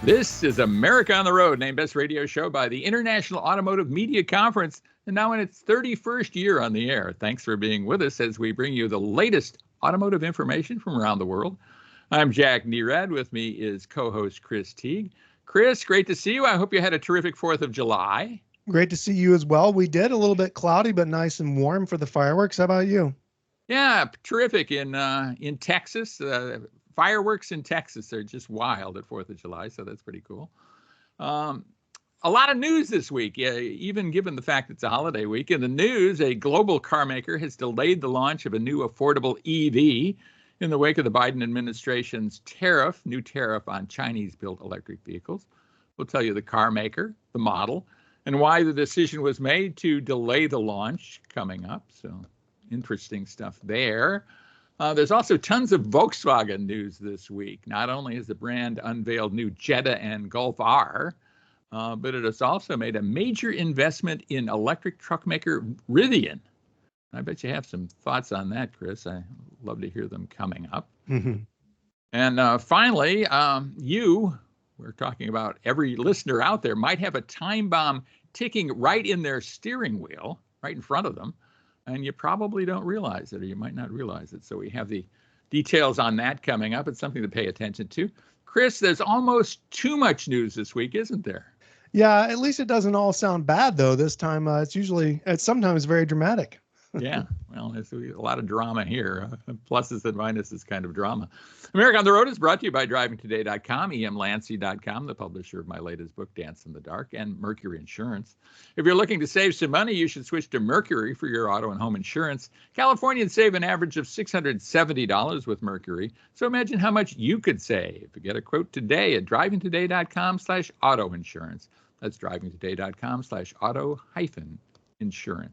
This is America on the Road, named Best Radio Show by the International Automotive Media Conference, and now in its 31st year on the air. Thanks for being with us as we bring you the latest automotive information from around the world. I'm Jack Nerad. With me is co-host Chris Teague. Chris, great to see you. I hope you had a terrific 4th of July. Great to see you as well. We did. A little bit cloudy, but nice and warm for the fireworks. How about you? Yeah, terrific in Texas. Fireworks in Texas are just wild at 4th of July, so that's pretty cool. A lot of news this week, even given the fact it's a holiday week. In the news, a global car maker has delayed the launch of a new affordable EV in the wake of the Biden administration's new tariff on Chinese-built electric vehicles. We'll tell you the car maker, the model, and why the decision was made to delay the launch coming up. So interesting stuff there. There's also tons of Volkswagen news this week. Not only has the brand unveiled new Jetta and Golf R, but it has also made a major investment in electric truck maker Rivian. I bet you have some thoughts on that, Chris. I love to hear them coming up. Mm-hmm. And finally, we're talking about every listener out there might have a time bomb ticking right in their steering wheel, right in front of them. And you probably don't realize it, or you might not realize it. So we have the details on that coming up. It's something to pay attention to. Chris, there's almost too much news this week, isn't there? Yeah, at least it doesn't all sound bad, though. This time, it's sometimes very dramatic. Yeah, well, there's a lot of drama here. Pluses and minuses kind of drama. America on the Road is brought to you by drivingtoday.com, emlancy.com, the publisher of my latest book, Dance in the Dark, and Mercury Insurance. If you're looking to save some money, you should switch to Mercury for your auto and home insurance. Californians save an average of $670 with Mercury. So imagine how much you could save. Get a quote today at drivingtoday.com/auto insurance. That's drivingtoday.com/auto-insurance.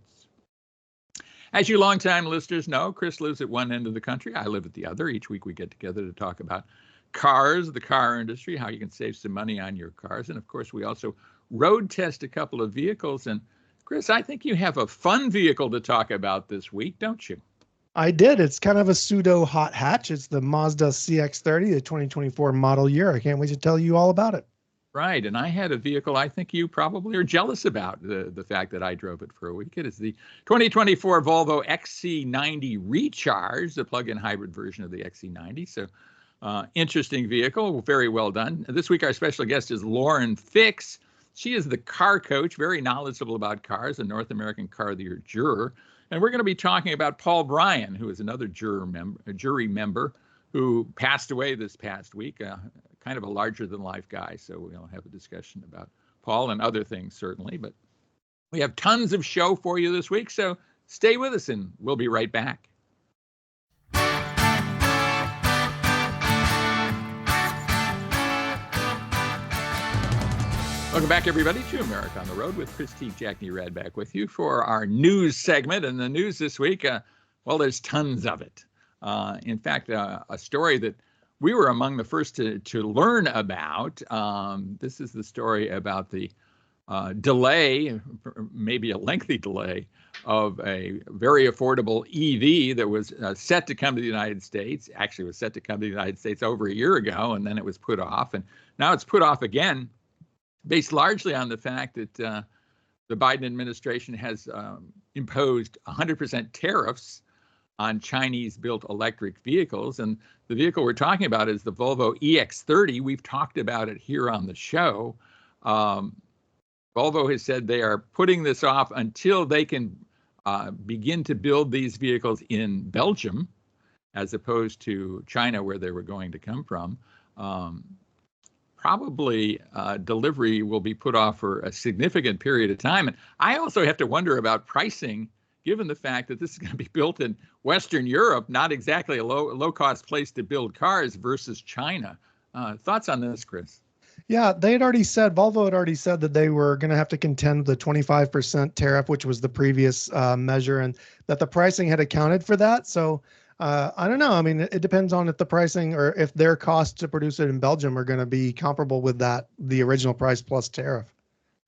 As you longtime listeners know, Chris lives at one end of the country. I live at the other. Each week we get together to talk about cars, the car industry, how you can save some money on your cars. And of course, we also road test a couple of vehicles. And Chris, I think you have a fun vehicle to talk about this week, don't you? I did. It's kind of a pseudo hot hatch. It's the Mazda CX-30, the 2024 model year. I can't wait to tell you all about it. Right. And I had a vehicle I think you probably are jealous about, the fact that I drove it for a week. It is the 2024 Volvo XC90 Recharge, the plug-in hybrid version of the XC90. So interesting vehicle, very well done. This week our special guest is Lauren Fix. She is the car coach, very knowledgeable about cars, a North American Car of the Year juror. And we're going to be talking about Paul Bryan, who is another jury member who passed away this past week. Kind of a larger-than-life guy, so we'll have a discussion about Paul and other things, certainly. But we have tons of show for you this week, so stay with us, and we'll be right back. Welcome back, everybody, to America on the Road with Chris Teague, Jack Nerad back with you for our news segment. And the news this week, well, there's tons of it. In fact, a story that we were among the first to learn about. This is the story about the delay, maybe a lengthy delay, of a very affordable EV that was set to come to the United States. Actually, was set to come to the United States over a year ago, and then it was put off. And now it's put off again, based largely on the fact that the Biden administration has imposed 100% tariffs on Chinese-built electric vehicles. And the vehicle we're talking about is the Volvo EX30. We've talked about it here on the show. Volvo has said they are putting this off until they can begin to build these vehicles in Belgium, as opposed to China, where they were going to come from. Probably delivery will be put off for a significant period of time. And I also have to wonder about pricing, given the fact that this is going to be built in Western Europe, not exactly a low-cost place to build cars, versus China. Thoughts on this, Chris? Yeah, Volvo had already said that they were going to have to contend with the 25% tariff, which was the previous measure, and that the pricing had accounted for that. So I don't know. I mean, it depends on if the pricing or if their costs to produce it in Belgium are going to be comparable with the original price plus tariff.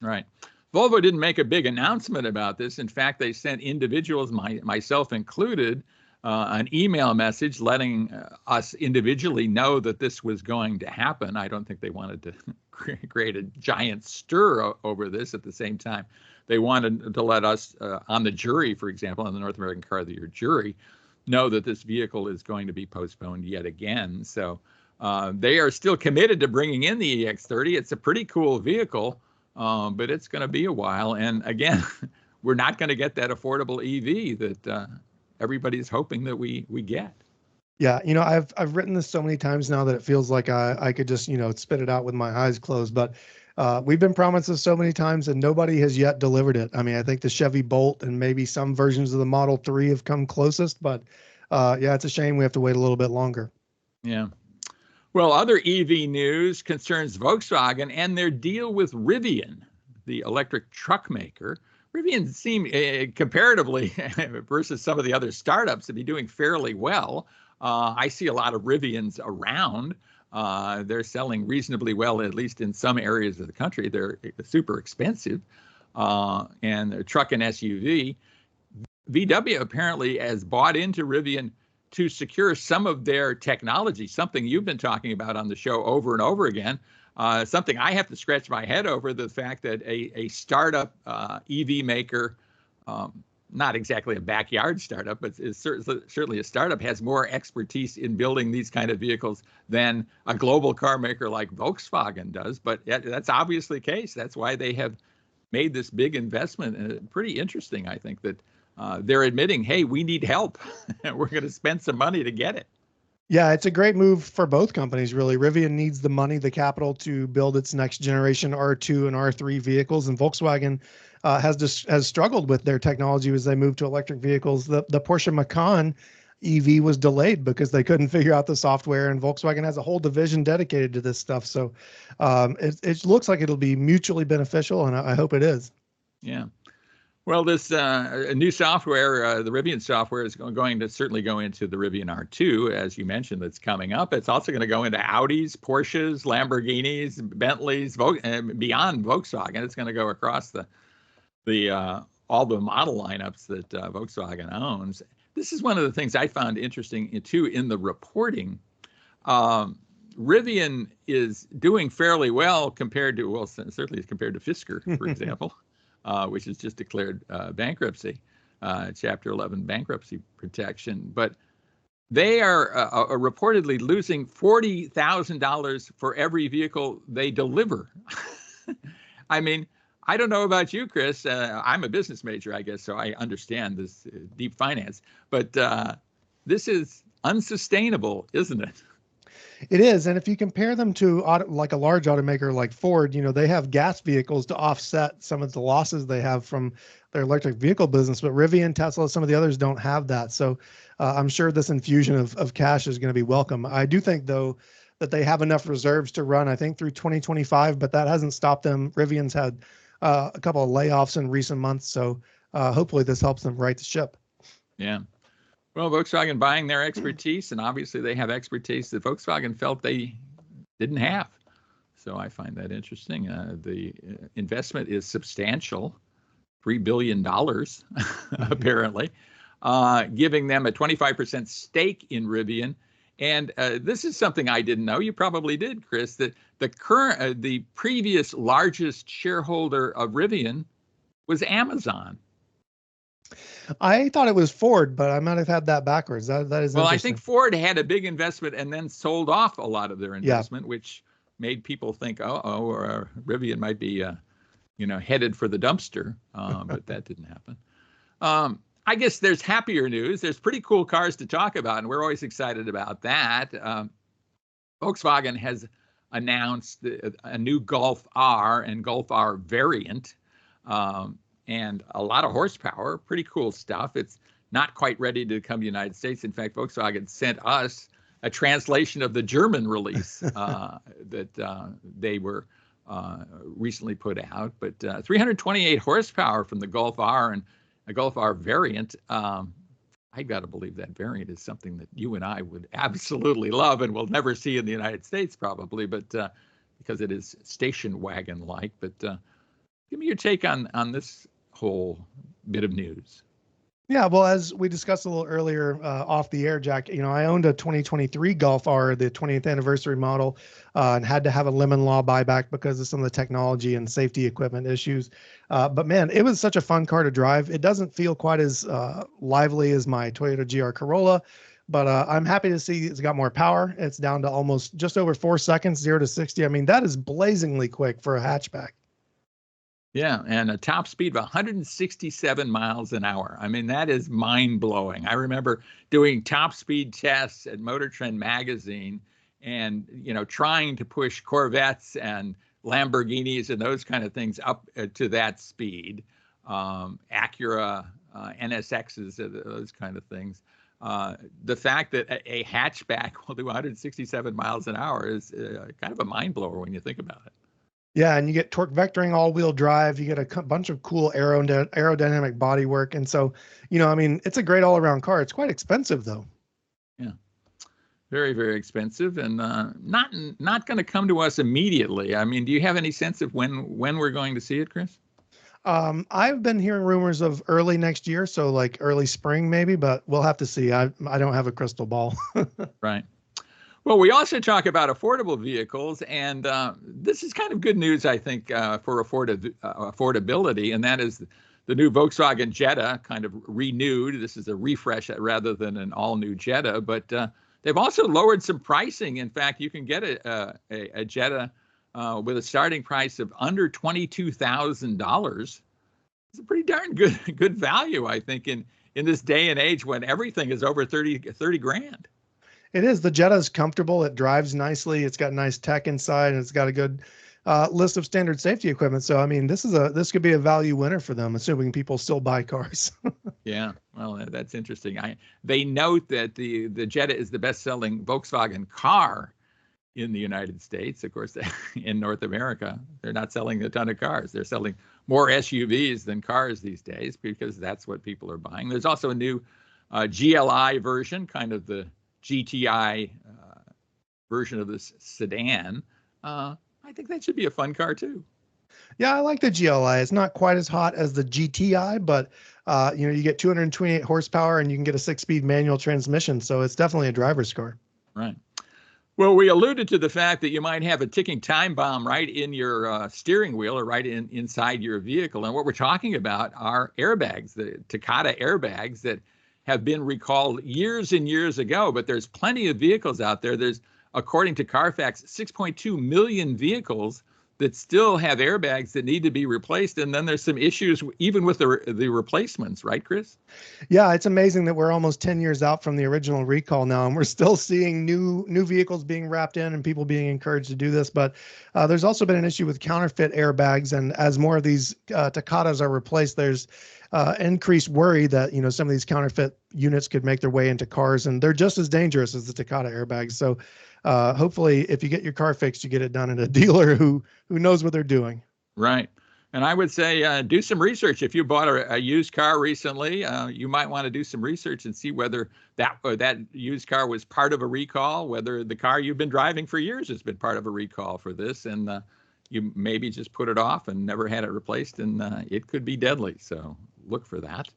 Right. Volvo didn't make a big announcement about this. In fact, they sent individuals, myself included, an email message letting us individually know that this was going to happen. I don't think they wanted to create a giant stir over this. At the same time, they wanted to let us on the jury, for example, on the North American Car of the Year jury, know that this vehicle is going to be postponed yet again. So they are still committed to bringing in the EX30. It's a pretty cool vehicle, but it's going to be a while. And again, we're not going to get that affordable EV that everybody's hoping that we get. Yeah, I've written this so many times now that it feels like I could just, spit it out with my eyes closed. But we've been promised this so many times and nobody has yet delivered it. I mean, I think the Chevy Bolt and maybe some versions of the Model 3 have come closest, but yeah, it's a shame we have to wait a little bit longer. Yeah. Well, other EV news concerns Volkswagen and their deal with Rivian, the electric truck maker. Rivian seemed comparatively versus some of the other startups to be doing fairly well. I see a lot of Rivians around. They're selling reasonably well, at least in some areas of the country. They're super expensive. And a truck and SUV. VW apparently has bought into Rivian to secure some of their technology, something you've been talking about on the show over and over again. Something I have to scratch my head over, the fact that a startup EV maker, not exactly a backyard startup, but is certainly a startup, has more expertise in building these kind of vehicles than a global car maker like Volkswagen does. But that's obviously the case. That's why they have made this big investment. And pretty interesting, I think, that they're admitting, hey, we need help. And we're going to spend some money to get it. Yeah, it's a great move for both companies, really. Rivian needs the money, the capital to build its next generation R2 and R3 vehicles, and Volkswagen has struggled with their technology as they move to electric vehicles. The Porsche Macan EV was delayed because they couldn't figure out the software, and Volkswagen has a whole division dedicated to this stuff. So it looks like it'll be mutually beneficial, and I hope it is. Yeah. Well, this new software, the Rivian software, is going to certainly go into the Rivian R2, as you mentioned, that's coming up. It's also going to go into Audis, Porsches, Lamborghinis, Bentleys, beyond Volkswagen. It's going to go across all the model lineups that Volkswagen owns. This is one of the things I found interesting, too, in the reporting. Rivian is doing fairly well compared to, well, certainly compared to Fisker, for example. Which has just declared bankruptcy, Chapter 11 bankruptcy protection. But they are reportedly losing $40,000 for every vehicle they deliver. I mean, I don't know about you, Chris. I'm a business major, I guess, so I understand this deep finance. But this is unsustainable, isn't it? It is. And if you compare them to like a large automaker like Ford, they have gas vehicles to offset some of the losses they have from their electric vehicle business. But Rivian, Tesla, some of the others don't have that. So I'm sure this infusion of cash is going to be welcome. I do think, though, that they have enough reserves to run, I think, through 2025, but that hasn't stopped them. Rivian's had a couple of layoffs in recent months. So hopefully this helps them right the ship. Yeah. Well, Volkswagen buying their expertise, and obviously they have expertise that Volkswagen felt they didn't have. So I find that interesting. The investment is substantial, $3 billion, apparently, giving them a 25% stake in Rivian. And this is something I didn't know. You probably did, Chris, that the previous largest shareholder of Rivian was Amazon. I thought it was Ford, but I might have had that backwards. That is well, interesting. I think Ford had a big investment and then sold off a lot of their investment, which made people think, or Rivian might be, headed for the dumpster. But that didn't happen. I guess there's happier news. There's pretty cool cars to talk about, and we're always excited about that. Volkswagen has announced a new Golf R and Golf R variant. And a lot of horsepower, pretty cool stuff. It's not quite ready to come to the United States. In fact, Volkswagen sent us a translation of the German release that they were recently put out. But 328 horsepower from the Golf R and a Golf R variant. I got to believe that variant is something that you and I would absolutely love and will never see in the United States probably, but because it is station wagon-like. But give me your take on this whole bit of news. Yeah, well, as we discussed a little earlier off the air, Jack, I owned a 2023 Golf R, the 20th anniversary model, and had to have a lemon law buyback because of some of the technology and safety equipment issues. But man, it was such a fun car to drive. It doesn't feel quite as lively as my Toyota GR Corolla, but I'm happy to see it's got more power. It's down to almost just over 4 seconds, 0 to 60. I mean, that is blazingly quick for a hatchback. Yeah, and a top speed of 167 miles an hour. I mean, that is mind-blowing. I remember doing top speed tests at Motor Trend magazine and, trying to push Corvettes and Lamborghinis and those kind of things up to that speed. Acura, NSXs, those kind of things. The fact that a hatchback will do 167 miles an hour is kind of a mind-blower when you think about it. Yeah, and you get torque vectoring all-wheel drive. You get a bunch of cool aerodynamic bodywork, and so I mean, it's a great all-around car. It's quite expensive, though. Yeah, very, very expensive, and not going to come to us immediately. I mean, do you have any sense of when we're going to see it, Chris? I've been hearing rumors of early next year, so like early spring maybe, but we'll have to see. I don't have a crystal ball. Right. Well, we also talk about affordable vehicles, and this is kind of good news, I think, for affordability, and that is the new Volkswagen Jetta, kind of renewed. This is a refresh rather than an all-new Jetta, but they've also lowered some pricing. In fact, you can get a Jetta with a starting price of under $22,000. It's a pretty darn good value, I think, in this day and age when everything is over 30 grand. It is. The Jetta is comfortable. It drives nicely. It's got nice tech inside, and it's got a good list of standard safety equipment. So, I mean, this could be a value winner for them, assuming people still buy cars. Yeah, well, that's interesting. They note that the Jetta is the best-selling Volkswagen car in the United States. Of course, in North America, they're not selling a ton of cars. They're selling more SUVs than cars these days because that's what people are buying. There's also a new GLI version, kind of the GTI version of this sedan. I think that should be a fun car too. Yeah, I like the GLI. It's not quite as hot as the GTI, but you get 228 horsepower and you can get a 6-speed manual transmission. So it's definitely a driver's car. Right. Well, we alluded to the fact that you might have a ticking time bomb right in your steering wheel or right inside your vehicle. And what we're talking about are airbags, the Tacata airbags that have been recalled years and years ago, but there's plenty of vehicles out there. There's, according to Carfax, 6.2 million vehicles that still have airbags that need to be replaced. And then there's some issues even with the replacements, right, Chris? Yeah, it's amazing that we're almost 10 years out from the original recall now, and we're still seeing new vehicles being wrapped in and people being encouraged to do this. But there's also been an issue with counterfeit airbags. And as more of these Tacatas are replaced, there's increased worry that some of these counterfeit units could make their way into cars, and they're just as dangerous as the Tacata airbags. So hopefully, if you get your car fixed, you get it done at a dealer who knows what they're doing. Right. And I would say do some research. If you bought a used car recently, you might want to do some research and see whether that used car was part of a recall, whether the car you've been driving for years has been part of a recall for this, and you maybe just put it off and never had it replaced, and it could be deadly. So look for that.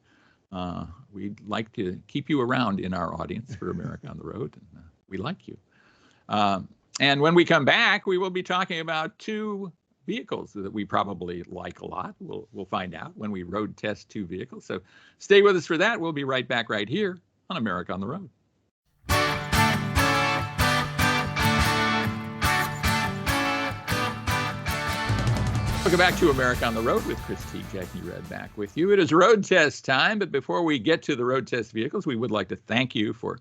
We'd like to keep you around in our audience for America on the Road, and we like you. And when we come back, we will be talking about two vehicles that we probably like a lot. We'll find out when we road test two vehicles. So stay with us for that. We'll be right back right here on America on the Road. Welcome back to America on the Road with Chris T. Jackney Red back with you. It is road test time, but before we get to the road test vehicles, we would like to thank you for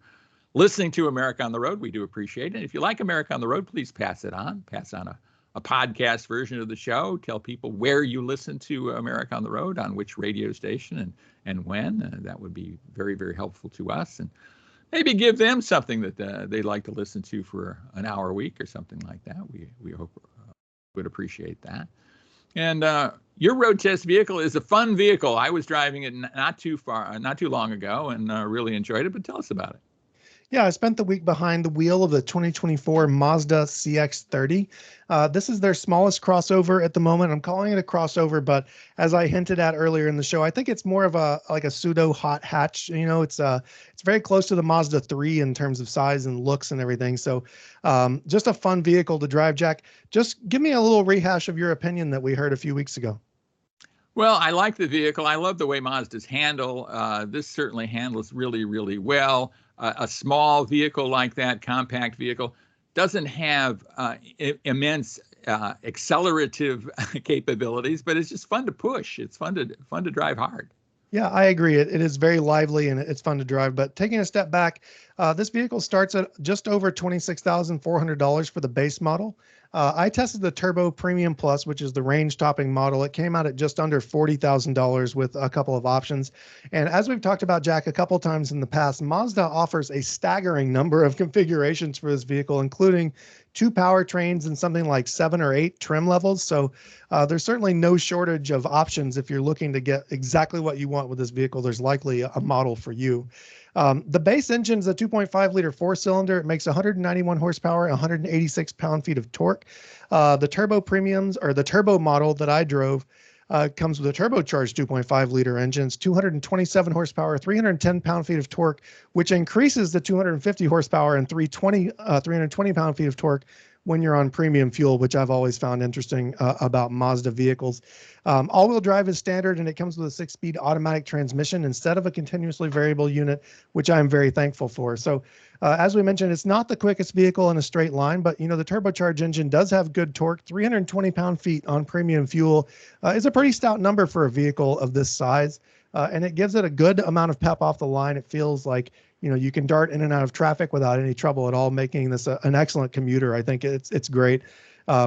listening to America on the Road. We do appreciate it. If you like America on the Road, please pass it on. Pass on a podcast version of the show. Tell people where you listen to America on the Road, on which radio station and when. That would be very, very helpful to us. And maybe give them something that they'd like to listen to for an hour a week or something like that. We hope would appreciate that. And your road test vehicle is a fun vehicle. I was driving it not too long ago and really enjoyed it, but tell us about it. Yeah, I spent the week behind the wheel of the 2024 Mazda CX-30. This is their smallest crossover at the moment. I'm calling it a crossover, but as I hinted at earlier in the show, I think it's more of a like a pseudo hot hatch. It's very close to the Mazda 3 in terms of size and looks and everything. So, just a fun vehicle to drive. Jack, just give me a little rehash of your opinion that we heard a few weeks ago. Well, I like the vehicle. I love the way Mazdas handle. This certainly handles really, really well. A small vehicle like that, compact vehicle, doesn't have immense accelerative capabilities, but it's just fun to push. It's fun to drive hard. Yeah, I agree. It is very lively and it's fun to drive. But taking a step back, this vehicle starts at just over $26,400 for the base model. I tested the Turbo Premium Plus, which is the range-topping model. It came out at just under $40,000 with a couple of options. And as we've talked about, Jack, a couple times in the past, Mazda offers a staggering number of configurations for this vehicle, including 2 powertrains and something like 7 or 8 trim levels. So there's certainly no shortage of options. If you're looking to get exactly what you want with this vehicle, there's likely a model for you. The base engine is a 2.5 liter 4-cylinder. It makes 191 horsepower, 186 pound-feet of torque. The turbo premiums, or the turbo model that I drove, comes with a turbocharged 2.5 liter engine. It's 227 horsepower, 310 pound-feet of torque, which increases the 250 horsepower and 320 pound-feet of torque when you're on premium fuel, which I've always found interesting about Mazda vehicles. All-wheel drive is standard, and it comes with a 6-speed automatic transmission instead of a continuously variable unit, which I'm very thankful for. So as we mentioned, it's not the quickest vehicle in a straight line, but the turbocharged engine does have good torque. 320 pound-feet on premium fuel is a pretty stout number for a vehicle of this size, and it gives it a good amount of pep off the line. It feels like you can dart in and out of traffic without any trouble at all, making this an excellent commuter. I think it's great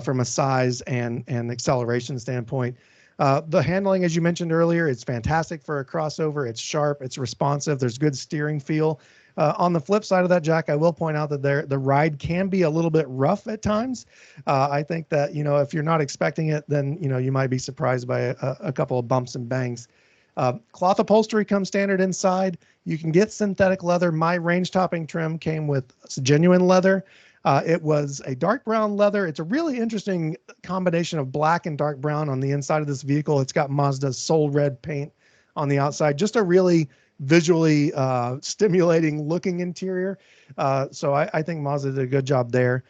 from a size and acceleration standpoint. The handling, as you mentioned earlier, it's fantastic for a crossover. It's sharp, it's responsive, there's good steering feel. On the flip side of that, Jack, I will point out that the ride can be a little bit rough at times. I think that, if you're not expecting it, then, you might be surprised by a couple of bumps and bangs. Cloth upholstery comes standard inside. You can get synthetic leather. My range topping trim came with genuine leather. It was a dark brown leather. It's a really interesting combination of black and dark brown on the inside of this vehicle. It's got Mazda's Soul Red paint on the outside. Just a really visually stimulating looking interior. So I think Mazda did a good job there.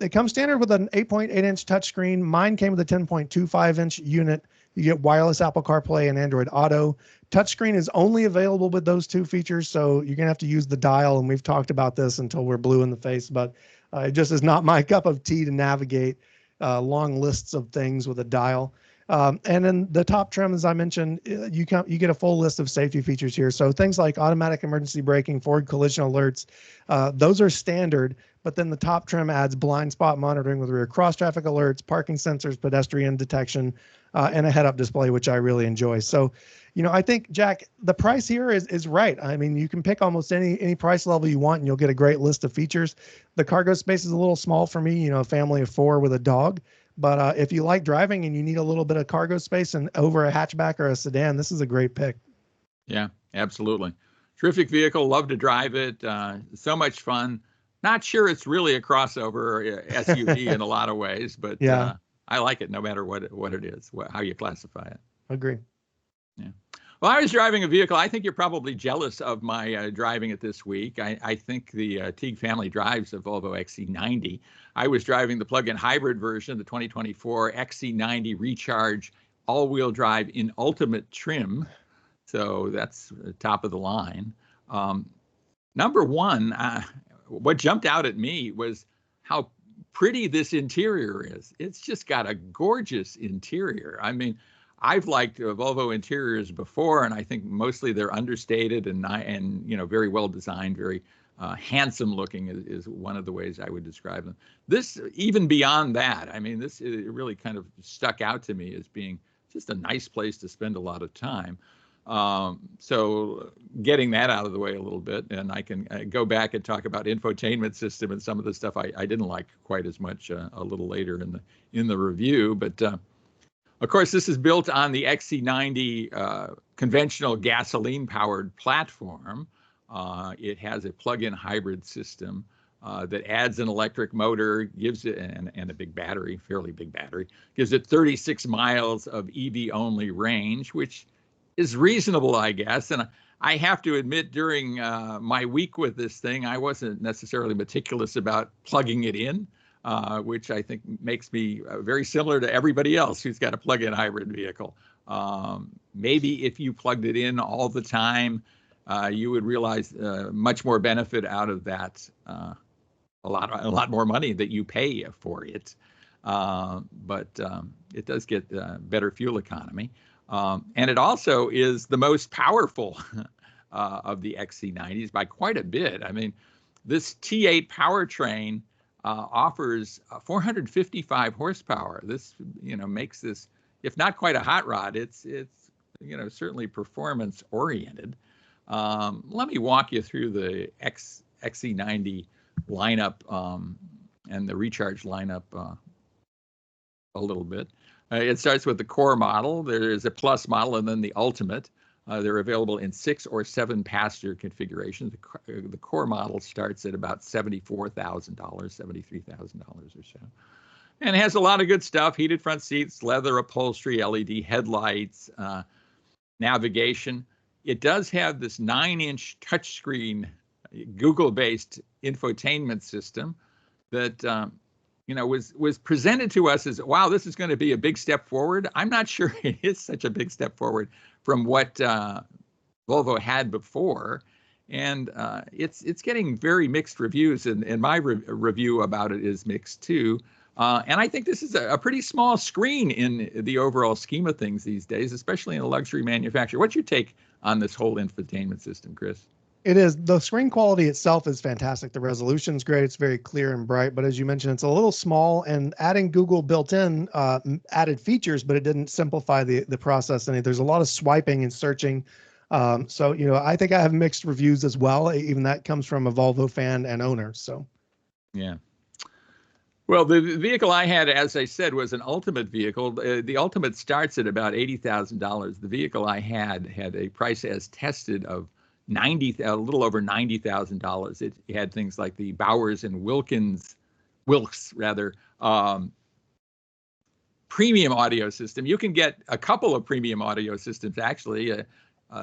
It comes standard with an 8.8-inch touchscreen. Mine came with a 10.25-inch unit. You get wireless Apple CarPlay and Android Auto. Touchscreen is only available with those 2 features, so you're going to have to use the dial, and we've talked about this until we're blue in the face, but it just is not my cup of tea to navigate long lists of things with a dial. And then the top trim, as I mentioned, you get a full list of safety features here. So things like automatic emergency braking, forward collision alerts, those are standard. But then the top trim adds blind spot monitoring with rear cross traffic alerts, parking sensors, pedestrian detection, and a head-up display, which I really enjoy. So, I think, Jack, the price here is right. I mean, you can pick almost any price level you want, and you'll get a great list of features. The cargo space is a little small for me, a family of 4 with a dog. But if you like driving and you need a little bit of cargo space and over a hatchback or a sedan, this is a great pick. Yeah, absolutely. Terrific vehicle. Love to drive it. So much fun. Not sure it's really a crossover SUV in a lot of ways, but yeah. I like it no matter what it is, how you classify it. Agree. Yeah. Well, I was driving a vehicle. I think you're probably jealous of my driving it this week. I think the Teague family drives a Volvo XC90. I was driving the plug-in hybrid version, the 2024 XC90 Recharge all-wheel drive in ultimate trim. So that's top of the line. Number one, what jumped out at me was how pretty this interior is. It's just got a gorgeous interior. I mean, I've liked Volvo interiors before, and I think mostly they're understated and very well designed, very handsome looking is one of the ways I would describe them. This, even beyond that, I mean, it really kind of stuck out to me as being just a nice place to spend a lot of time. So getting that out of the way a little bit, and I can go back and talk about infotainment system and some of the stuff I didn't like quite as much a little later in the review, but. Of course, this is built on the XC90 conventional gasoline-powered platform It has a plug-in hybrid system that adds an electric motor, gives it, and a big battery, fairly big battery, gives it 36 miles of EV-only range, which is reasonable, I guess. And I have to admit, during my week with this thing, I wasn't necessarily meticulous about plugging it in, which I think makes me very similar to everybody else who's got a plug-in hybrid vehicle. Maybe if you plugged it in all the time, you would realize much more benefit out of that, a lot more money that you pay for it. But it does get better fuel economy. And it also is the most powerful of the XC90s by quite a bit. I mean, this T8 powertrain offers 455 horsepower. This, makes this, if not quite a hot rod, it's certainly performance oriented. Let me walk you through the XC90 lineup and the Recharge lineup a little bit. It starts with the core model. There is a plus model and then the ultimate. They're available in 6 or 7 passenger configurations. The core model starts at about $74,000, $73,000 or so. And it has a lot of good stuff: heated front seats, leather upholstery, LED headlights, navigation. It does have this 9-inch touchscreen Google-based infotainment system that was presented to us as, wow, this is going to be a big step forward. I'm not sure it is such a big step forward from what Volvo had before, and it's getting very mixed reviews. And my review about it is mixed too. And I think this is a pretty small screen in the overall scheme of things these days, especially in a luxury manufacturer. What's your take on this whole infotainment system, Chris? It is. The screen quality itself is fantastic. The resolution's great. It's very clear and bright. But as you mentioned, it's a little small, and adding Google built-in added features, but it didn't simplify the process. And there's a lot of swiping and searching. So, I think I have mixed reviews as well. Even that comes from a Volvo fan and owner. So, yeah. Well, the vehicle I had, as I said, was an Ultimate vehicle. The Ultimate starts at about $80,000. The vehicle I had a price as tested of a little over $90,000. It had things like the Bowers and Wilks premium audio system. You can get a couple of premium audio systems, actually.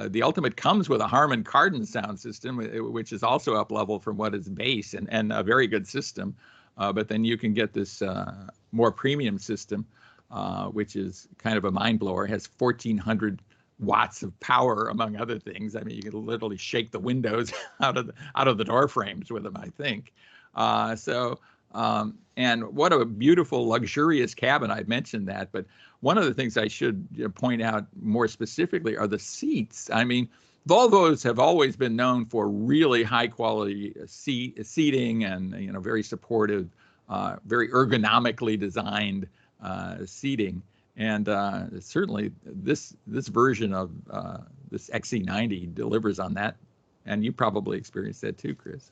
The Ultimate comes with a Harman Kardon sound system, which is up level from what is base, and a very good system. But then you can get this more premium system, which is kind of a mind blower. It has 1,400 watts of power, among other things. I mean, you can literally shake the windows out of the door frames with them, I think. And what a beautiful, luxurious cabin. I've mentioned that, but one of the things I should point out more specifically are the seats. I mean, Volvos have always been known for really high quality seating and very supportive, very ergonomically designed seating. And certainly this version of this XC90 delivers on that. And you probably experienced that too, Chris.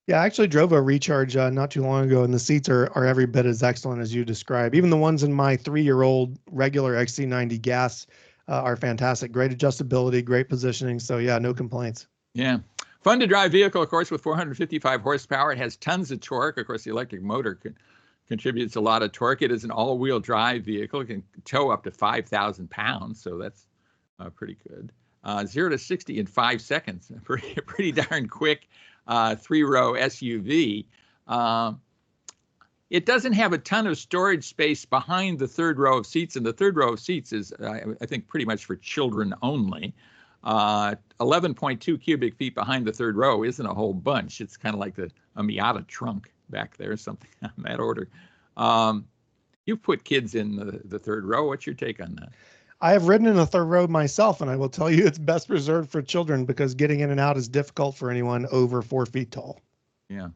Yeah, I actually drove a Recharge not too long ago, and the seats are every bit as excellent as you describe. Even the ones in my 3-year-old regular XC90 gas are fantastic. Great adjustability, great positioning. So yeah, no complaints. Yeah. Fun to drive vehicle, of course, with 455 horsepower. It has tons of torque. Of course, the electric motor contributes a lot of torque. It is an all-wheel drive vehicle. It can tow up to 5,000 pounds, so that's pretty good. 0 to 60 in 5 seconds. Pretty darn quick 3-row SUV. It doesn't have a ton of storage space behind the third row of seats, and the third row of seats is, I think, pretty much for children only. 11.2 cubic feet behind the third row isn't a whole bunch. It's kind of like a Miata trunk back there, something on that order. You've put kids in the third row. What's your take on that? I have ridden in the third row myself, and I will tell you it's best reserved for children because getting in and out is difficult for anyone over 4 feet tall. Yeah.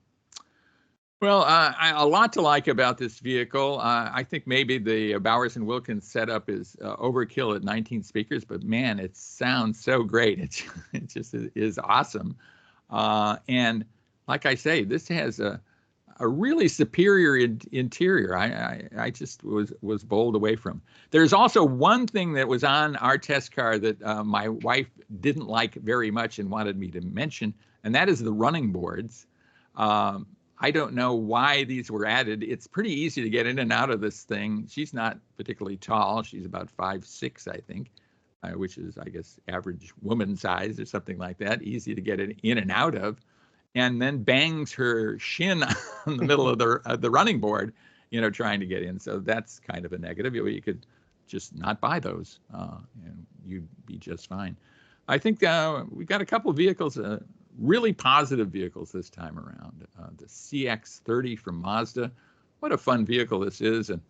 Well, a lot to like about this vehicle. I think maybe the Bowers and Wilkins setup is overkill at 19 speakers, but man, it sounds so great. It just is awesome. And like I say, this has a really superior interior. I just was bowled away from. There's also one thing that was on our test car that my wife didn't like very much and wanted me to mention, and that is the running boards. I don't know why these were added. It's pretty easy to get in and out of this thing. She's not particularly tall. She's about 5'6", I think, which is, I guess, average woman size or something like that. Easy to get it in and out of, and then bangs her shin on the middle of the running board, trying to get in. So that's kind of a negative. You could just not buy those, and you'd be just fine. I think we've got a couple of vehicles, really positive vehicles this time around. The CX-30 from Mazda. What a fun vehicle this is. And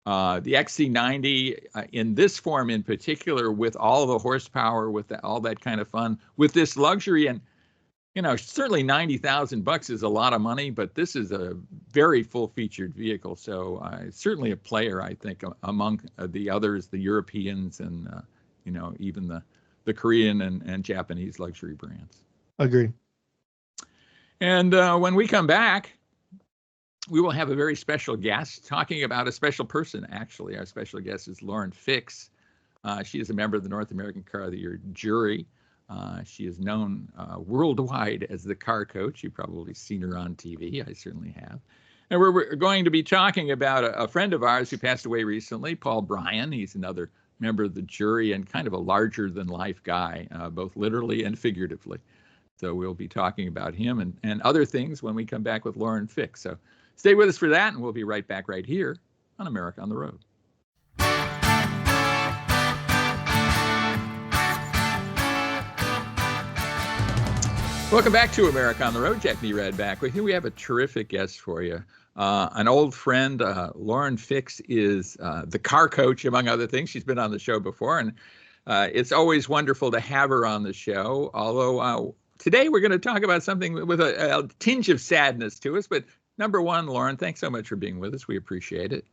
the XC90 in this form in particular, with all the horsepower, with all that kind of fun, with this luxury. And, certainly $90,000 is a lot of money, but this is a very full-featured vehicle. So certainly a player, I think, among the others, the Europeans and, even the Korean and Japanese luxury brands. Agree. And when we come back, we will have a very special guest talking about a special person, actually. Our special guest is Lauren Fix. She is a member of the North American Car of the Year jury. She is known worldwide as the car coach. You've probably seen her on TV. I certainly have. And we're going to be talking about a friend of ours who passed away recently, Paul Bryan. He's another member of the jury and kind of a larger-than-life guy, both literally and figuratively. So we'll be talking about him and other things when we come back with Lauren Fix. So stay with us for that, and we'll be right back right here on America on the Road. Welcome back to America on the Road. Jack Nerad back with you. We have a terrific guest for you. An old friend, Lauren Fix, is the car coach, among other things. She's been on the show before, and it's always wonderful to have her on the show. Although today we're going to talk about something with a tinge of sadness to us. But number one, Lauren, thanks so much for being with us. We appreciate it.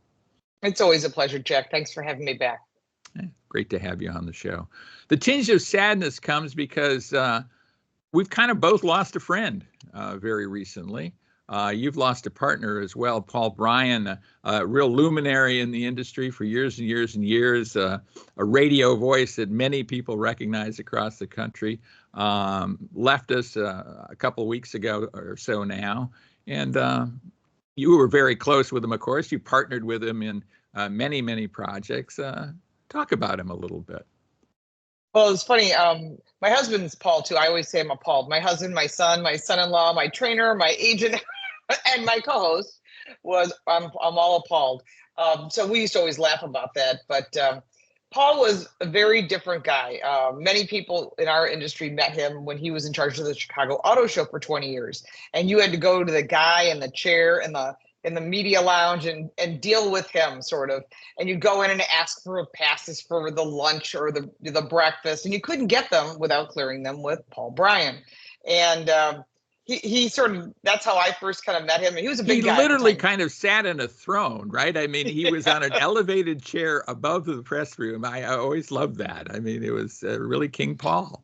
It's always a pleasure, Jack. Thanks for having me back. Great to have you on the show. The tinge of sadness comes because we've kind of both lost a friend very recently. You've lost a partner as well, Paul Bryan, a real luminary in the industry for years and years and years, a radio voice that many people recognize across the country, left us a couple of weeks ago or so now. And you were very close with him, of course. You partnered with him in many, many projects. Talk about him a little bit. Well, it's funny. My husband's Paul, too. I always say I'm appalled. My husband, my son, my son-in-law, my trainer, my agent, and my co-host I'm all appalled. So we used to always laugh about that. But Paul was a very different guy. Many people in our industry met him when he was in charge of the Chicago Auto Show for 20 years. And you had to go to the guy in the chair in the media lounge and deal with him, sort of. And you'd go in and ask for passes for the lunch or the breakfast, and you couldn't get them without clearing them with Paul Bryan. And he sort of, that's how I first kind of met him. And he was a big guy. He literally kind of sat in a throne, right? I mean, he was on an elevated chair above the press room. I always loved that. I mean, it was really King Paul.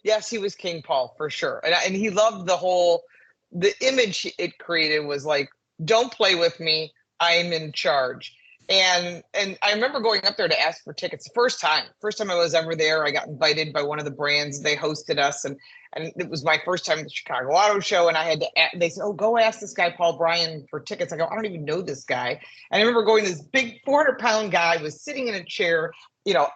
Yes, he was King Paul for sure. And he loved the image it created was like, don't play with me, I'm in charge. And I remember going up there to ask for tickets the first time I was ever there. I got invited by one of the brands. They hosted us, and it was my first time at the Chicago Auto Show. And I had to, they said, oh, go ask this guy, Paul Bryan, for tickets. I go, I don't even know this guy. And I remember going, this big 400-pound guy was sitting in a chair,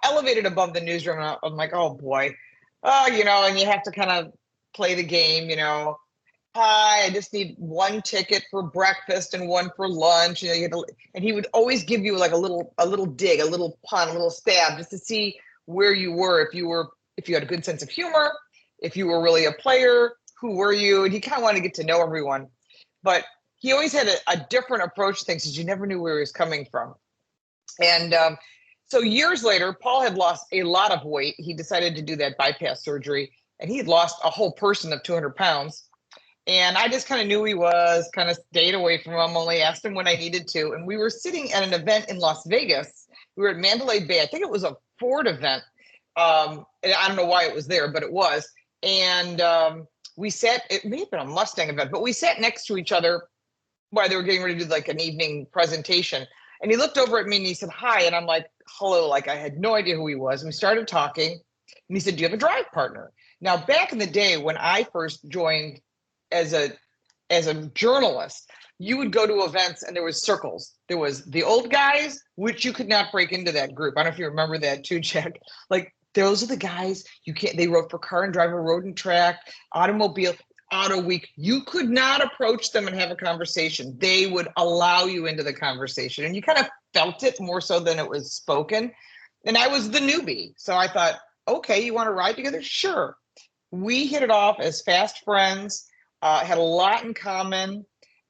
elevated above the newsroom. And I'm like, oh boy, and you have to kind of play the game, hi, I just need one ticket for breakfast and one for lunch. And he would always give you like a little dig, a little pun, a little stab, just to see where you were. If you had a good sense of humor, if you were really a player, who were you? And he kind of wanted to get to know everyone. But he always had a different approach to things because you never knew where he was coming from. And so years later, Paul had lost a lot of weight. He decided to do that bypass surgery, and he had lost a whole person of 200 pounds. And I just kind of knew he was, kind of stayed away from him, only asked him when I needed to. And we were sitting at an event in Las Vegas. We were at Mandalay Bay. I think it was a Ford event. And I don't know why it was there, but it was. And we sat, it may have been a Mustang event, but we sat next to each other while they were getting ready to do like an evening presentation. And he looked over at me and he said, hi. And I'm like, hello, like I had no idea who he was. And we started talking. And he said, do you have a drive partner? Now, back in the day when I first joined as a journalist, you would go to events and there was circles. There was the old guys, which you could not break into that group. I don't know if you remember that too, Jack. Like, those are the guys you can't. They wrote for Car and Driver, Road and Track, Automobile, Auto Week. You could not approach them and have a conversation. They would allow you into the conversation, and you kind of felt it more so than it was spoken. And I was the newbie, so I thought, okay, you want to ride together? Sure. We hit it off as fast friends. Had a lot in common.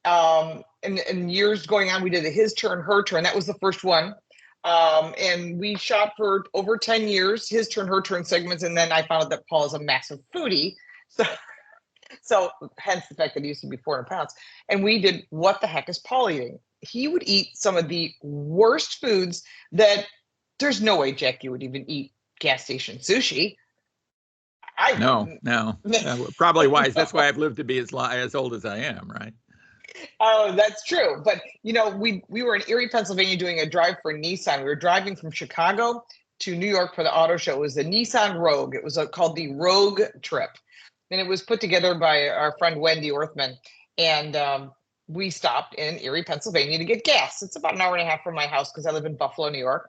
And years going on, we did a his turn, her turn. That was the first one. And we shot for over 10 years, his turn, her turn segments. And then I found out that Paul is a massive foodie. So hence the fact that he used to be 400 pounds. And we did, what the heck is Paul eating? He would eat some of the worst foods that there's no way, Jack, you would even eat gas station sushi. No, probably wise. That's why I've lived to be as old as I am, right? Oh, that's true. But, we were in Erie, Pennsylvania doing a drive for Nissan. We were driving from Chicago to New York for the auto show. It was the Nissan Rogue. It was called the Rogue Trip. And it was put together by our friend Wendy Orthman. And we stopped in Erie, Pennsylvania to get gas. It's about an hour and a half from my house because I live in Buffalo, New York.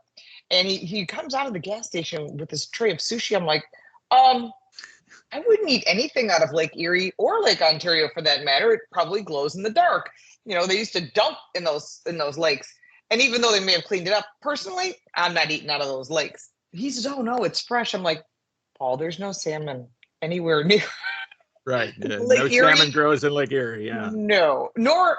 And he comes out of the gas station with this tray of sushi. I'm like, I wouldn't eat anything out of Lake Erie or Lake Ontario for that matter. It probably glows in the dark. They used to dump in those lakes. And even though they may have cleaned it up, personally, I'm not eating out of those lakes. He says, oh no, it's fresh. I'm like, Paul, there's no salmon anywhere near. Right. Yeah. Lake No Erie, salmon grows in Lake Erie. Yeah. No, nor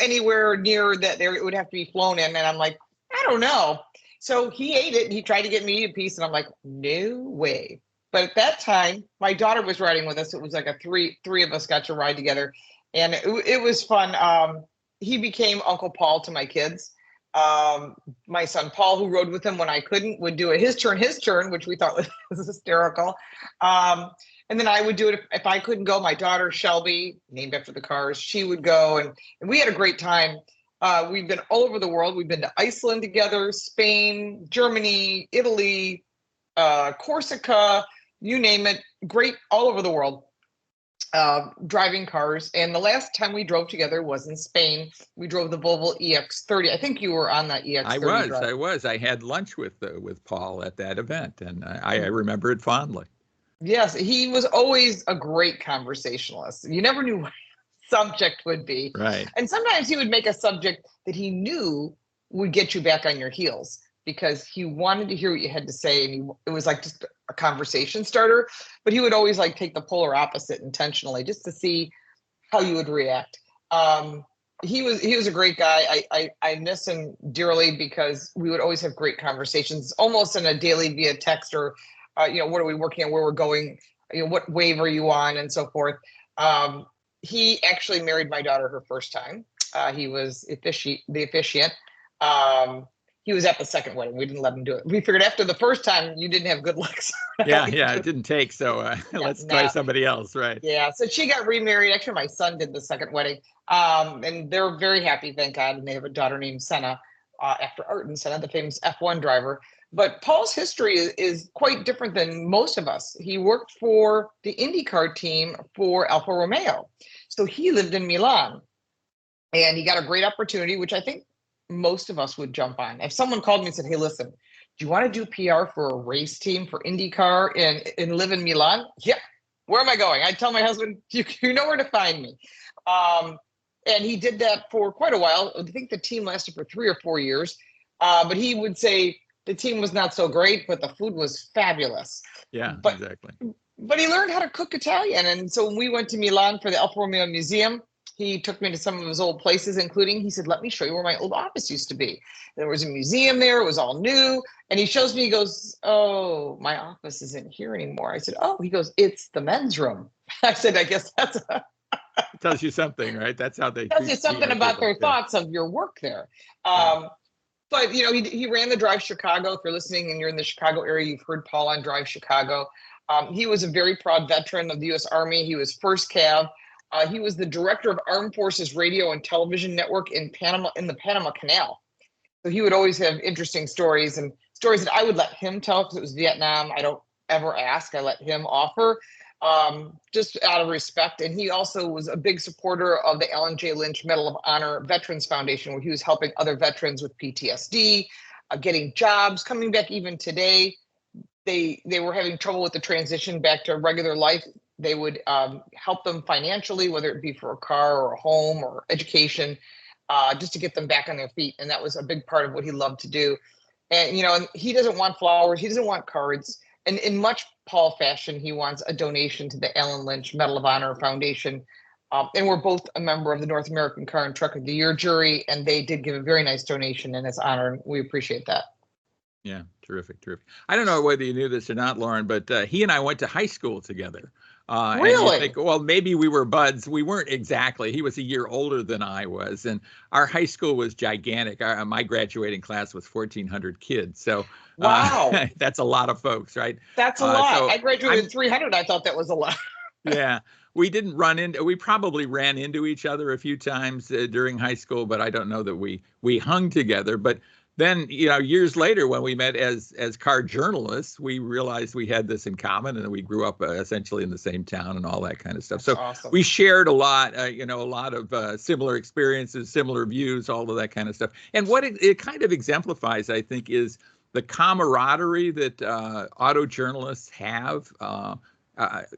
anywhere near that there. It would have to be flown in. And I'm like, I don't know. So he ate it and he tried to get me a piece. And I'm like, no way. But at that time, my daughter was riding with us. It was like three of us got to ride together. And it was fun. He became Uncle Paul to my kids. My son, Paul, who rode with him when I couldn't, would do a his turn, which we thought was hysterical. And then I would do it if I couldn't go. My daughter, Shelby, named after the cars, she would go. And we had a great time. We've been all over the world. We've been to Iceland together, Spain, Germany, Italy, Corsica, you name it, great, all over the world, driving cars. And the last time we drove together was in Spain. We drove the Volvo EX-30. I think you were on that EX-30 I was. I had lunch with Paul at that event, and I remember it fondly. Yes, he was always a great conversationalist. You never knew what the subject would be. Right. And sometimes he would make a subject that he knew would get you back on your heels because he wanted to hear what you had to say. And it was like just a conversation starter, but he would always like take the polar opposite intentionally just to see how you would react. He was a great guy. I miss him dearly because we would always have great conversations, almost in a daily via text or, what are we working on, where we're going, what wave are you on, and so forth. He actually married my daughter her first time. He was the officiant. He was at the second wedding. We didn't let him do it. We figured after the first time, you didn't have good looks. Yeah, it didn't take. So let's try somebody else, right? Yeah, so she got remarried. Actually, my son did the second wedding. And they're very happy, thank God. And they have a daughter named Senna, after Arteon Senna, the famous F1 driver. But Paul's history is quite different than most of us. He worked for the IndyCar team for Alfa Romeo. So he lived in Milan. And he got a great opportunity, which I think most of us would jump on. If someone called me and said, hey, listen, do you want to do PR for a race team for IndyCar and live in Milan? Yeah. Where am I going? I'd tell my husband, you know where to find me. And he did that for quite a while. I think the team lasted for 3 or 4 years. But he would say the team was not so great, but the food was fabulous. Yeah, exactly. But he learned how to cook Italian. And so when we went to Milan for the Alfa Romeo Museum, he took me to some of his old places, including, he said, let me show you where my old office used to be. There was a museum there. It was all new. And he shows me, he goes, oh, my office isn't here anymore. I said, oh, he goes, it's the men's room. I said, I guess that's tells you something, right? That's how they tells you something about their thoughts of your work there. But, he ran the Drive Chicago. If you're listening and you're in the Chicago area, you've heard Paul on Drive Chicago. He was a very proud veteran of the U.S. Army. He was first cav. He was the director of Armed Forces Radio and Television Network in the Panama Canal. So he would always have interesting stories and stories that I would let him tell because it was Vietnam. I don't ever ask. I let him offer. just out of respect. And he also was a big supporter of the Alan J. Lynch Medal of Honor Veterans Foundation, where he was helping other veterans with PTSD, getting jobs, coming back even today. They were having trouble with the transition back to regular life. They would help them financially, whether it be for a car or a home or education, just to get them back on their feet. And that was a big part of what he loved to do. And, and he doesn't want flowers. He doesn't want cards. And in much Paul fashion, he wants a donation to the Alan Lynch Medal of Honor Foundation. And we're both a member of the North American Car and Truck of the Year jury, and they did give a very nice donation in his honor. And we appreciate that. Yeah, terrific. I don't know whether you knew this or not, Lauren, but he and I went to high school together. Really? And you think, well, maybe we were buds. We weren't exactly. He was a year older than I was, and our high school was gigantic. My graduating class was 1,400 kids. So wow, that's a lot of folks, right? That's a lot. So I graduated 300. I thought that was a lot. Yeah. We probably ran into each other a few times during high school, but I don't know that we hung together. But then, years later, when we met as car journalists, we realized we had this in common, and we grew up essentially in the same town and all that kind of stuff. That's so awesome. We shared a lot, a lot of similar experiences, similar views, all of that kind of stuff. And what it kind of exemplifies, I think, is the camaraderie that auto journalists have.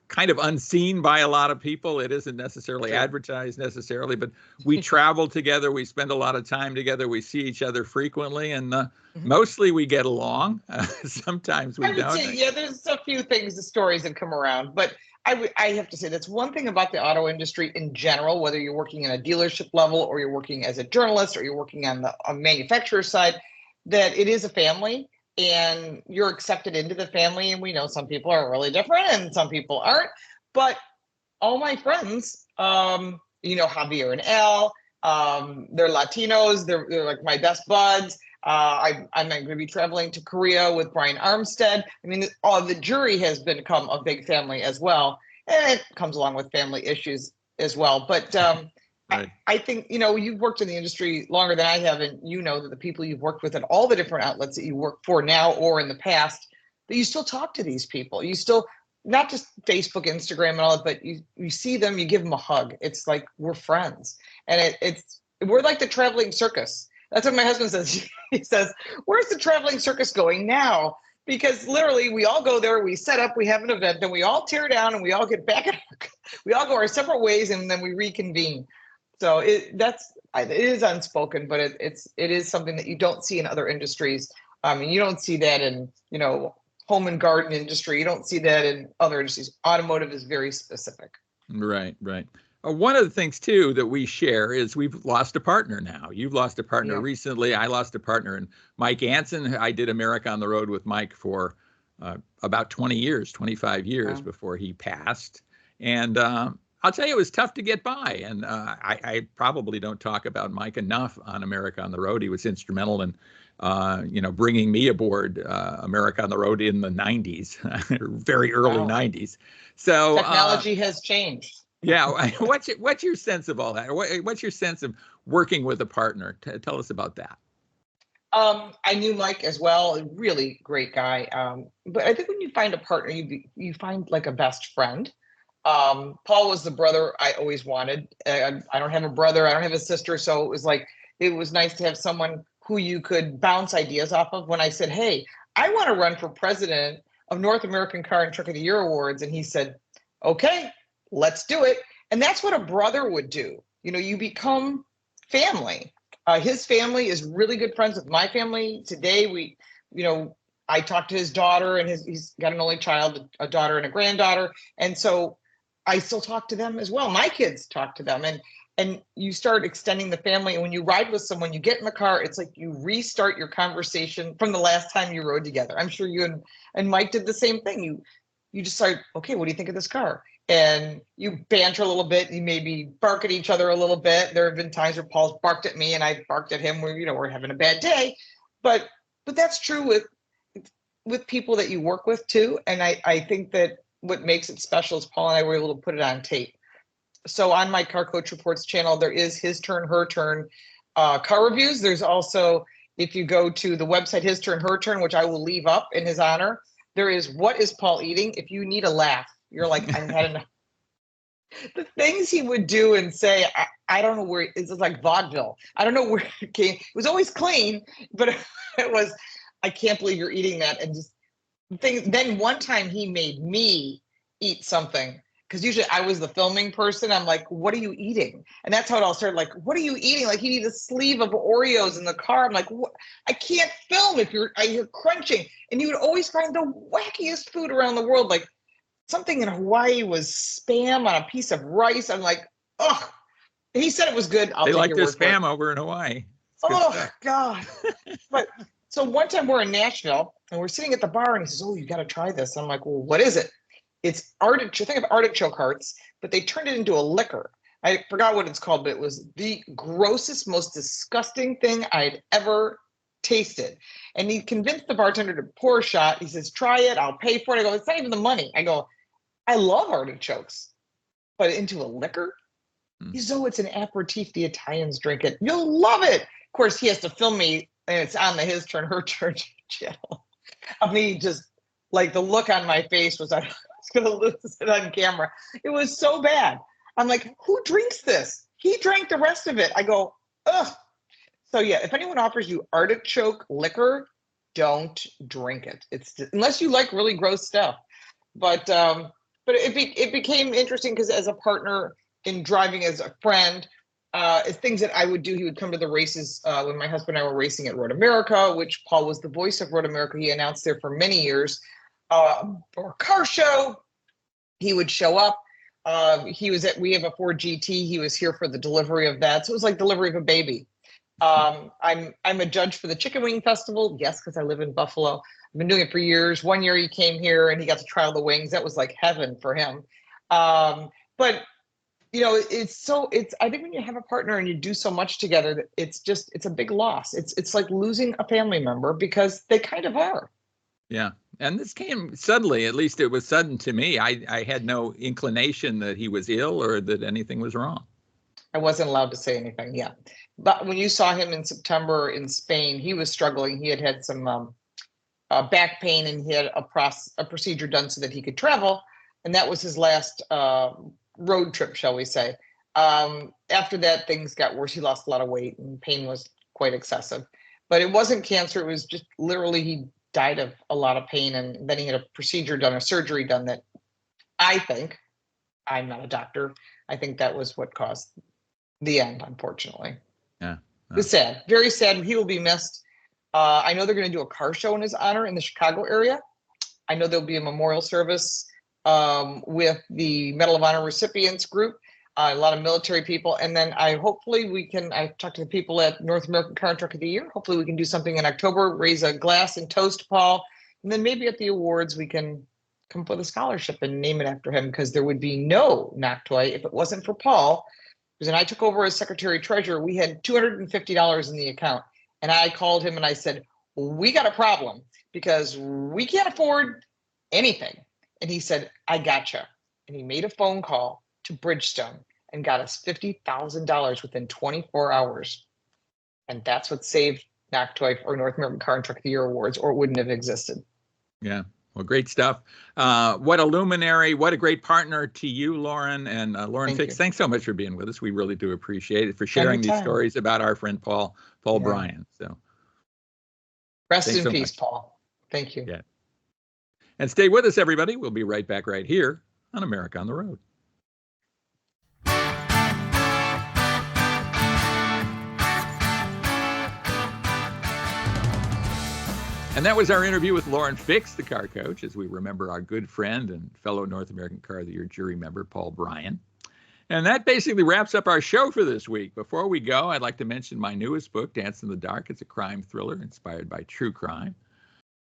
Kind of unseen by a lot of people. It isn't necessarily advertised necessarily, but we travel together. We spend a lot of time together. We see each other frequently, and mostly we get along. Sometimes we don't. Say, there's a few things, the stories that come around, but I have to say that's one thing about the auto industry in general, whether you're working in a dealership level or you're working as a journalist or you're working on the manufacturer side, that it is a family. And you're accepted into the family. And we know some people are really different and some people aren't. But all my friends, Javier and Al, they're Latinos. They're like my best buds. I'm going to be traveling to Korea with Brian Armstead. I mean, the jury has become a big family as well. And it comes along with family issues as well. But right. I think, you've worked in the industry longer than I have, and you know that the people you've worked with at all the different outlets that you work for now or in the past, that you still talk to these people. You still, not just Facebook, Instagram and all that, but you see them, you give them a hug. It's like we're friends. And we're like the traveling circus. That's what my husband says. He says, where's the traveling circus going now? Because literally we all go there, we set up, we have an event, then we all tear down and we all get back. We all go our separate ways and then we reconvene. So it is unspoken, but it is something that you don't see in other industries. You don't see that in, home and garden industry. You don't see that in other industries. Automotive is very specific. Right. One of the things, too, that we share is we've lost a partner now. You've lost a partner recently. I lost a partner. And Mike Anson, I did America on the Road with Mike for about 25 years before he passed. And I'll tell you, it was tough to get by. And I probably don't talk about Mike enough on America on the Road. He was instrumental in, bringing me aboard America on the Road in the 90s, very early 90s. So technology has changed. Yeah. What's your sense of all that? What's your sense of working with a partner? Tell us about that. I knew Mike as well, a really great guy. But I think when you find a partner, you find like a best friend. Paul was the brother I always wanted. I don't have a brother. I don't have a sister. So it was nice to have someone who you could bounce ideas off of. When I said, hey, I want to run for president of North American Car and Truck of the Year Awards. And he said, okay, let's do it. And that's what a brother would do. You become family. His family is really good friends with my family. Today, I talked to his daughter, and he's got an only child, a daughter and a granddaughter. And so I still talk to them as well. My kids talk to them, and you start extending the family. And when you ride with someone, you get in the car, it's like you restart your conversation from the last time you rode together. I'm sure you and Mike did the same thing. You just start, okay, what do you think of this car? And you banter a little bit. You maybe bark at each other a little bit. There have been times where Paul's barked at me and I barked at him where, we're having a bad day. But that's true with people that you work with too. And I think that what makes it special is Paul and I were able to put it on tape. So on my Car Coach Reports channel, there is His Turn, Her Turn car reviews. There's also, if you go to the website, His Turn, Her Turn, which I will leave up in his honor, there is What is Paul Eating? If you need a laugh, You're like, I've had enough. The things he would do and say, I don't know where, it's like vaudeville. I don't know where it came. It was always clean, but it was, I can't believe you're eating that. And just things. Then one time he made me eat something, because usually I was the filming person. I'm like, what are you eating? And that's how it all started. Like, what are you eating? Like, you need a sleeve of Oreos in the car. I'm like, what? I can't film if you're crunching. And you would always find the wackiest food around the world. Like, something in Hawaii was Spam on a piece of rice. I'm like, oh, he said it was good. I'll They take like your their word for it. Spam over in Hawaii. Oh, God. But so one time we're in Nashville and we're sitting at the bar and he says, oh, you got to try this. I'm like, well, what is it? It's artichoke. Think of artichoke hearts, but they turned it into a liquor. I forgot what it's called, but it was the grossest, most disgusting thing I'd ever tasted. And he convinced the bartender to pour a shot. He says, try it. I'll pay for it. I go, it's not even the money. I go, I love artichokes, but into a liquor? He says, oh, it's an aperitif. The Italians drink it. You'll love it. Of course, he has to film me, and it's on the his turn, her turn channel. I mean, just like the look on my face was, I was going to lose it on camera. It was so bad. I'm like, who drinks this? He drank the rest of it. I go, ugh. So yeah, if anyone offers you artichoke liquor, don't drink it. It's unless you like really gross stuff. But it became interesting because as a partner in driving, as a friend, things that I would do. He would come to the races when my husband and I were racing at Road America, which Paul was the voice of Road America. He announced there for many years. For a car show, he would show up. We have a Ford GT. He was here for the delivery of that. So it was like delivery of a baby. I'm a judge for the Chicken Wing Festival. Yes, because I live in Buffalo. I've been doing it for years. One year he came here and he got to try all the wings. That was like heaven for him. But I think when you have a partner and you do so much together, it's a big loss. It's like losing a family member, because they kind of are. Yeah. And this came suddenly, at least it was sudden to me. I had no inclination that he was ill or that anything was wrong. I wasn't allowed to say anything. Yeah. But when you saw him in September in Spain, he was struggling. He had some back pain, and he had a procedure done so that he could travel. And that was his last road trip, shall we say. After that, things got worse. He lost a lot of weight and pain was quite excessive. But it wasn't cancer. It was just literally he died of a lot of pain. And then he had a procedure done, a surgery done that I think, I'm not a doctor, I think that was what caused the end, unfortunately. Yeah. It was sad, very sad. He will be missed. I know they're going to do a car show in his honor in the Chicago area. I know there'll be a memorial service with the Medal of Honor recipients group, a lot of military people. And then I talked to the people at North American Car and Truck of the Year. Hopefully we can do something in October, raise a glass and toast Paul. And then maybe at the awards, we can come up with a scholarship and name it after him, because there would be no Noctoy if it wasn't for Paul. Because when I took over as secretary treasurer, we had $250 in the account. And I called him and I said, we got a problem because we can't afford anything. And he said, I gotcha. And he made a phone call to Bridgestone and got us $50,000 within 24 hours. And that's what saved Noctoy or North American Car and Truck of the Year awards, or it wouldn't have existed. Yeah. Well, great stuff. What a luminary, what a great partner to you, Lauren, and Lauren Fix. Thanks so much for being with us. We really do appreciate it, for sharing these stories about our friend Paul Bryan. So rest in peace, Paul. Thank you. Yeah. And stay with us, everybody. We'll be right back right here on America on the Road. And that was our interview with Lauren Fix, the car coach, as we remember our good friend and fellow North American Car of the Year jury member, Paul Bryan. And that basically wraps up our show for this week. Before we go, I'd like to mention my newest book, Dance in the Dark. It's a crime thriller inspired by true crime.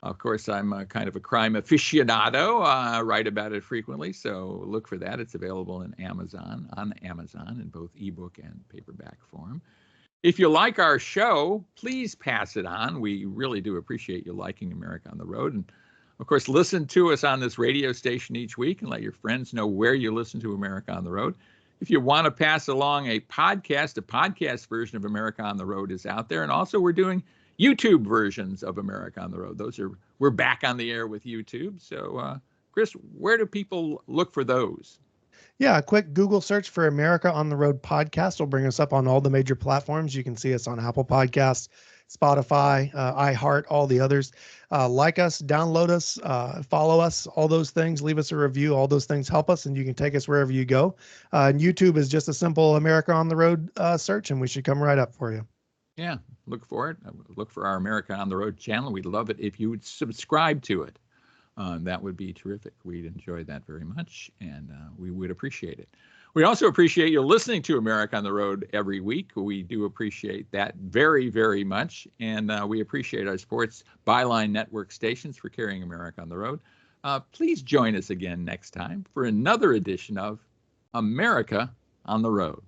Of course, I'm kind of a crime aficionado. I write about it frequently, so look for that. It's available on Amazon in both ebook and paperback form. If you like our show, please pass it on. We really do appreciate you liking America on the Road. And, of course, listen to us on this radio station each week and let your friends know where you listen to America on the Road. If you want to pass along a podcast version of America on the Road is out there. And also we're doing YouTube versions of America on the Road. We're back on the air with YouTube. So Chris, where do people look for those? Yeah, a quick Google search for America on the Road podcast will bring us up on all the major platforms. You can see us on Apple Podcasts, Spotify, iHeart, all the others. Like us, download us, follow us, all those things. Leave us a review. All those things help us, and you can take us wherever you go. And YouTube is just a simple America on the Road search, and we should come right up for you. Yeah, look for it. Look for our America on the Road channel. We'd love it if you would subscribe to it. That would be terrific. We'd enjoy that very much, and we would appreciate it. We also appreciate you listening to America on the Road every week. We do appreciate that very, very much, and we appreciate our Sports Byline Network stations for carrying America on the Road. Please join us again next time for another edition of America on the Road.